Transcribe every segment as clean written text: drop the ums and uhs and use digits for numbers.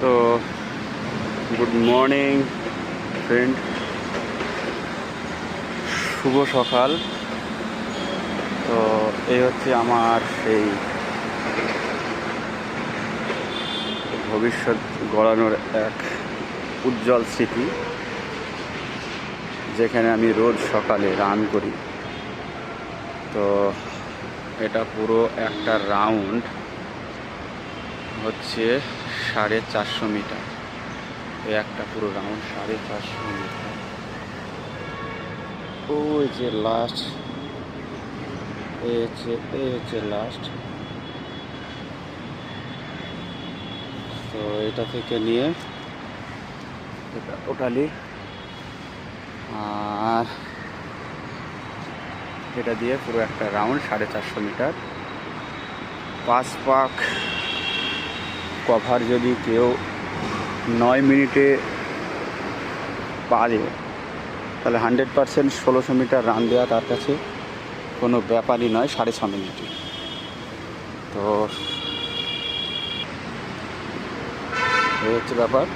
তো good morning friend, শুভ সকাল। তো এই হচ্ছে আমার সেই ভবিষ্যৎ গড়ানোর এক উজ্জ্বল স্মৃতি, যেখানে আমি রোজ সকালে রান করি। তো এটা পুরো একটা রাউন্ড হচ্ছে 450 মিটার। এই একটা পুরো রাউন্ড 450 মিটার। ওই যে লাস্ট, এই হচ্ছে লাস্ট। তো এটা থেকে নিয়ে এটা টোটালি, আর এটা দিয়ে পুরো একটা রাউন্ড 450 মিটার। 5 পাক কভার যদি কেউ 9 মিনিটে পারে, তাহলে 100% 1600 মিটার রান দেওয়া তার কাছে কোনো ব্যাপারই নয় 6.5 মিনিটে। তো এই হচ্ছে ব্যাপার।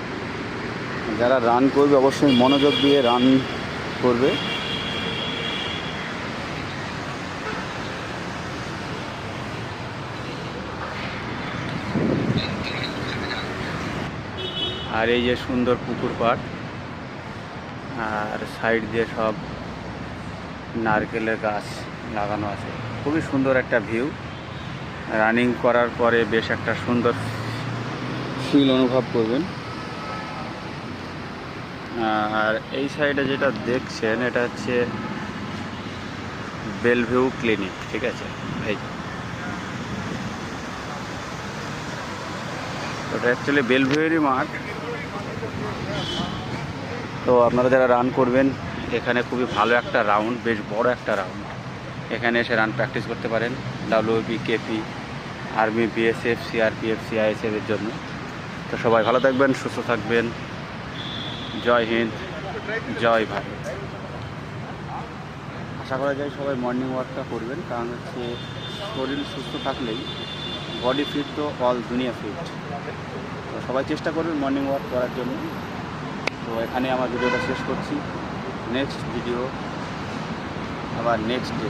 যারা রান করবে অবশ্যই মনোযোগ দিয়ে রান করবে। আর এই যে সুন্দর পুকুর পাড়, আর সাইড দিয়ে সব নারকেলের গাছ লাগানো আছে। খুবই সুন্দর একটা ভিউ। রানিং করার পরে বেশ একটা সুন্দর ফিল অনুভব করবেন। আর এই সাইডে যেটা দেখছেন এটা হচ্ছে বেলভিউ ক্লিনিক, ঠিক আছে। এই ওটা অ্যাকচুয়ালি বেলভিউয়েরই মাঠ। তো আপনারা যারা রান করবেন, এখানে খুবই ভালো একটা রাউন্ড, বেশ বড় একটা রাউন্ড। এখানে এসে রান প্র্যাকটিস করতে পারেন WB, KP, army, BSF, CRPF, CISF এর জন্য। তো সবাই ভালো থাকবেন, সুস্থ থাকবেন। জয় হিন্দ, জয় ভারত। আশা করা যায় সবাই মর্নিং ওয়াকটা করবেন, কারণ হচ্ছে শরীর সুস্থ থাকলেই বডি ফিট, তো অল দুনিয়া ফিট। তো সবাই চেষ্টা করবেন মর্নিং ওয়াক করার জন্য। তো এখানে আমার ভিডিওটা শেষ করছি। নেক্সট ভিডিও আবার নেক্সট ডে।